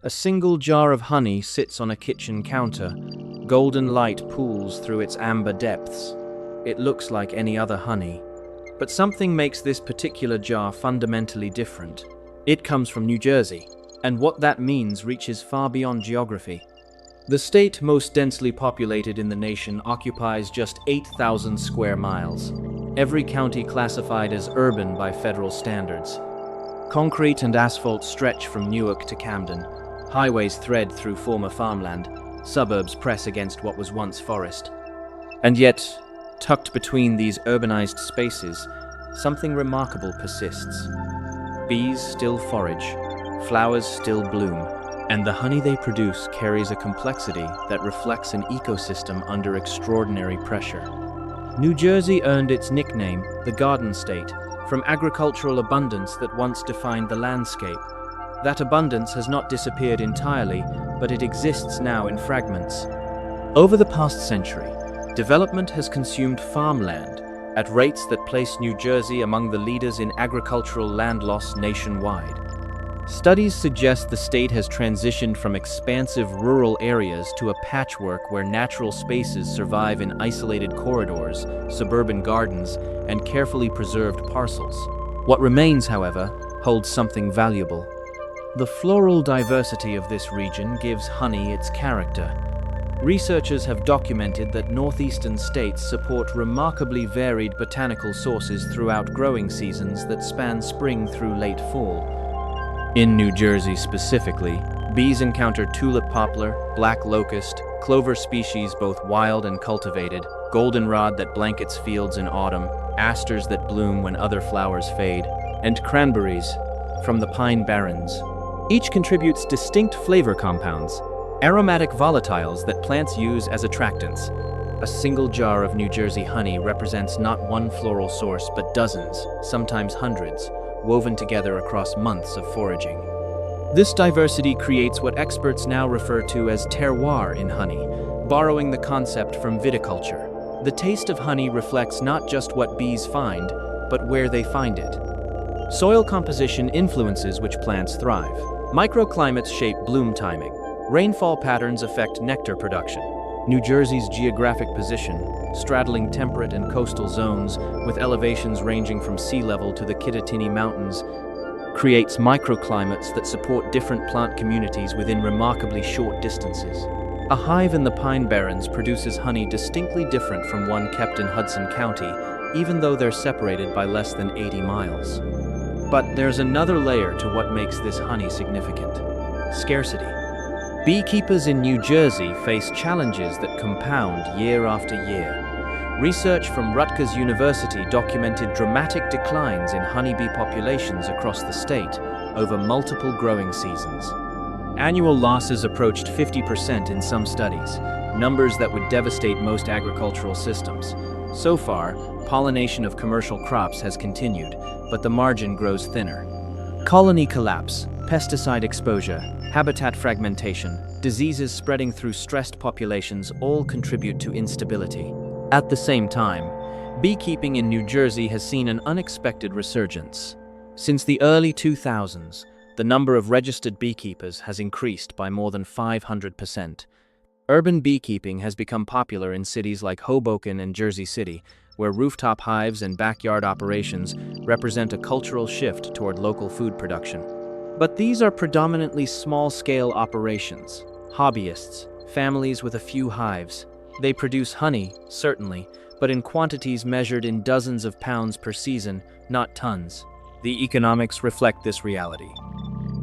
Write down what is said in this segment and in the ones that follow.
A single jar of honey sits on a kitchen counter. Golden light pools through its amber depths. It looks like any other honey. But something makes this particular jar fundamentally different. It comes from New Jersey, and what that means reaches far beyond geography. The state most densely populated in the nation occupies just 8,000 square miles. Every county classified as urban by federal standards. Concrete and asphalt stretch from Newark to Camden. Highways thread through former farmland. Suburbs press against what was once forest. And yet, tucked between these urbanized spaces, something remarkable persists. Bees still forage, flowers still bloom, and the honey they produce carries a complexity that reflects an ecosystem under extraordinary pressure. New Jersey earned its nickname, the Garden State, from agricultural abundance that once defined the landscape. That abundance has not disappeared entirely, but it exists now in fragments. Over the past century, development has consumed farmland at rates that place New Jersey among the leaders in agricultural land loss nationwide. Studies suggest the state has transitioned from expansive rural areas to a patchwork where natural spaces survive in isolated corridors, suburban gardens, and carefully preserved parcels. What remains, however, holds something valuable. The floral diversity of this region gives honey its character. Researchers have documented that northeastern states support remarkably varied botanical sources throughout growing seasons that span spring through late fall. In New Jersey specifically, bees encounter tulip poplar, black locust, clover species both wild and cultivated, goldenrod that blankets fields in autumn, asters that bloom when other flowers fade, and cranberries from the pine barrens. Each contributes distinct flavor compounds, aromatic volatiles that plants use as attractants. A single jar of New Jersey honey represents not one floral source but dozens, sometimes hundreds, woven together across months of foraging. This diversity creates what experts now refer to as terroir in honey, borrowing the concept from viticulture. The taste of honey reflects not just what bees find, but where they find it. Soil composition influences which plants thrive. Microclimates shape bloom timing. Rainfall patterns affect nectar production. New Jersey's geographic position, straddling temperate and coastal zones with elevations ranging from sea level to the Kittatinny Mountains, creates microclimates that support different plant communities within remarkably short distances. A hive in the Pine Barrens produces honey distinctly different from one kept in Hudson County, even though they're separated by less than 80 miles. But there's another layer to what makes this honey significant: scarcity. Beekeepers in New Jersey face challenges that compound year after year. Research from Rutgers University documented dramatic declines in honeybee populations across the state over multiple growing seasons. Annual losses approached 50% in some studies, numbers that would devastate most agricultural systems. So far, pollination of commercial crops has continued, but the margin grows thinner. Colony collapse, pesticide exposure, habitat fragmentation, diseases spreading through stressed populations all contribute to instability. At the same time, beekeeping in New Jersey has seen an unexpected resurgence. Since the early 2000s, the number of registered beekeepers has increased by more than 500%. Urban beekeeping has become popular in cities like Hoboken and Jersey City, where rooftop hives and backyard operations represent a cultural shift toward local food production. But these are predominantly small-scale operations, hobbyists, families with a few hives. They produce honey, certainly, but in quantities measured in dozens of pounds per season, not tons. The economics reflect this reality.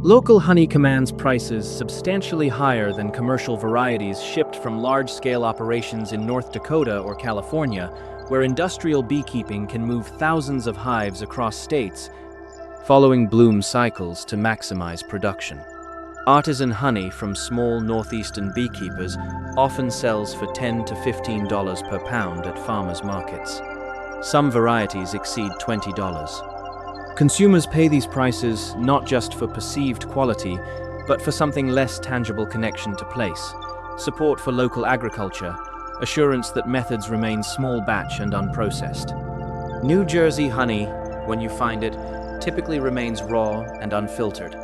Local honey commands prices substantially higher than commercial varieties shipped from large-scale operations in North Dakota or California, where industrial beekeeping can move thousands of hives across states, following bloom cycles to maximize production. Artisan honey from small northeastern beekeepers often sells for $10 to $15 per pound at farmers' markets. Some varieties exceed $20. Consumers pay these prices not just for perceived quality, but for something less tangible: connection to place, support for local agriculture, assurance that methods remain small batch and unprocessed. New Jersey honey, when you find it, typically remains raw and unfiltered.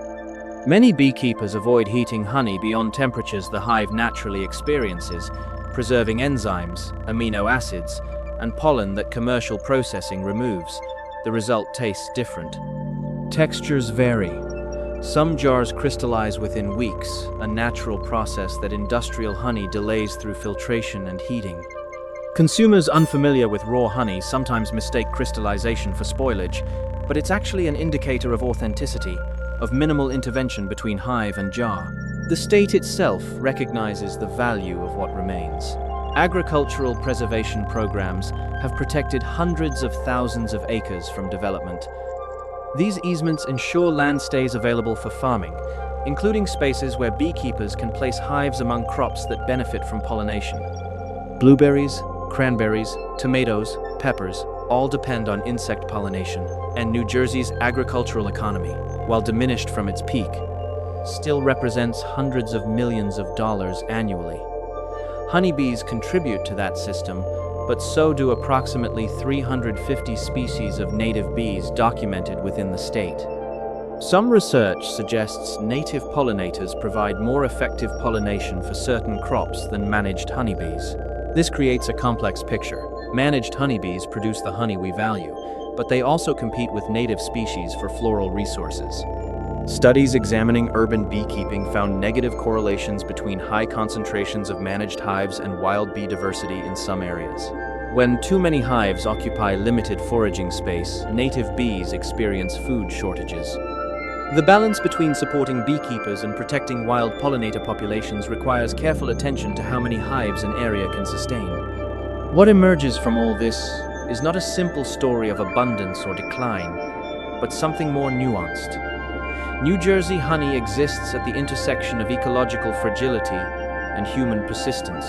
Many beekeepers avoid heating honey beyond temperatures the hive naturally experiences, preserving enzymes, amino acids, and pollen that commercial processing removes. The result tastes different. Textures vary. Some jars crystallize within weeks, a natural process that industrial honey delays through filtration and heating. Consumers unfamiliar with raw honey sometimes mistake crystallization for spoilage, but it's actually an indicator of authenticity, of minimal intervention between hive and jar. The state itself recognizes the value of what remains. Agricultural preservation programs have protected hundreds of thousands of acres from development. These easements ensure land stays available for farming, including spaces where beekeepers can place hives among crops that benefit from pollination. Blueberries, cranberries, tomatoes, peppers, all depend on insect pollination, and New Jersey's agricultural economy, while diminished from its peak, still represents hundreds of millions of dollars annually. Honeybees contribute to that system, but so do approximately 350 species of native bees documented within the state. Some research suggests native pollinators provide more effective pollination for certain crops than managed honeybees. This creates a complex picture. Managed honeybees produce the honey we value, but they also compete with native species for floral resources. Studies examining urban beekeeping found negative correlations between high concentrations of managed hives and wild bee diversity in some areas. When too many hives occupy limited foraging space, native bees experience food shortages. The balance between supporting beekeepers and protecting wild pollinator populations requires careful attention to how many hives an area can sustain. What emerges from all this is not a simple story of abundance or decline, but something more nuanced. New Jersey honey exists at the intersection of ecological fragility and human persistence.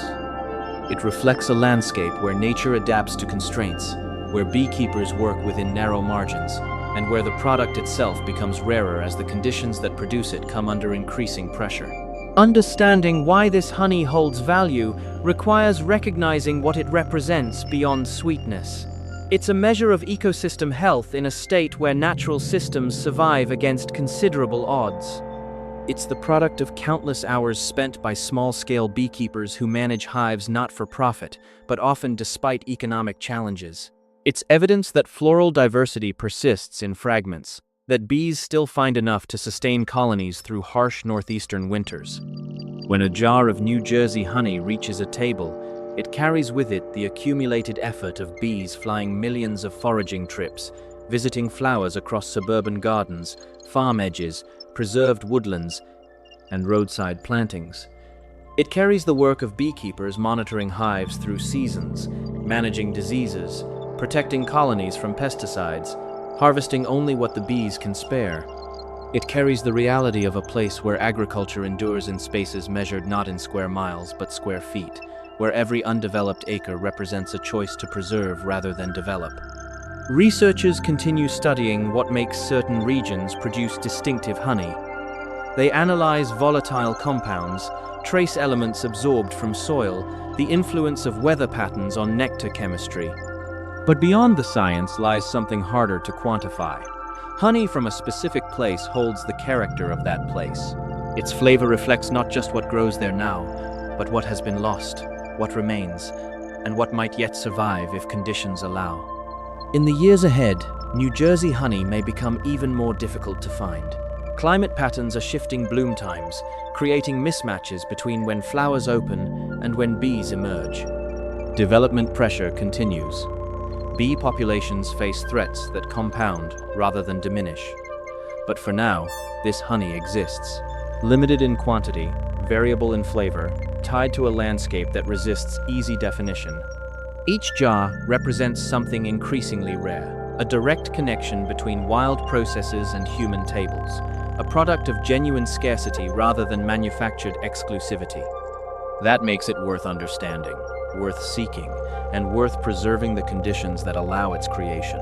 It reflects a landscape where nature adapts to constraints, where beekeepers work within narrow margins, and where the product itself becomes rarer as the conditions that produce it come under increasing pressure. Understanding why this honey holds value requires recognizing what it represents beyond sweetness. It's a measure of ecosystem health in a state where natural systems survive against considerable odds. It's the product of countless hours spent by small-scale beekeepers who manage hives not for profit, but often despite economic challenges. It's evidence that floral diversity persists in fragments, that bees still find enough to sustain colonies through harsh northeastern winters. When a jar of New Jersey honey reaches a table, it carries with it the accumulated effort of bees flying millions of foraging trips, visiting flowers across suburban gardens, farm edges, preserved woodlands, and roadside plantings. It carries the work of beekeepers monitoring hives through seasons, managing diseases, protecting colonies from pesticides, harvesting only what the bees can spare. It carries the reality of a place where agriculture endures in spaces measured not in square miles but square feet, where every undeveloped acre represents a choice to preserve rather than develop. Researchers continue studying what makes certain regions produce distinctive honey. They analyze volatile compounds, trace elements absorbed from soil, the influence of weather patterns on nectar chemistry. But beyond the science lies something harder to quantify. Honey from a specific place holds the character of that place. Its flavor reflects not just what grows there now, but what has been lost, what remains, and what might yet survive if conditions allow. In the years ahead, New Jersey honey may become even more difficult to find. Climate patterns are shifting bloom times, creating mismatches between when flowers open and when bees emerge. Development pressure continues. Bee populations face threats that compound rather than diminish. But for now, this honey exists. Limited in quantity, variable in flavor, tied to a landscape that resists easy definition. Each jar represents something increasingly rare, a direct connection between wild processes and human tables, a product of genuine scarcity rather than manufactured exclusivity. That makes it worth understanding, worth seeking, and worth preserving the conditions that allow its creation.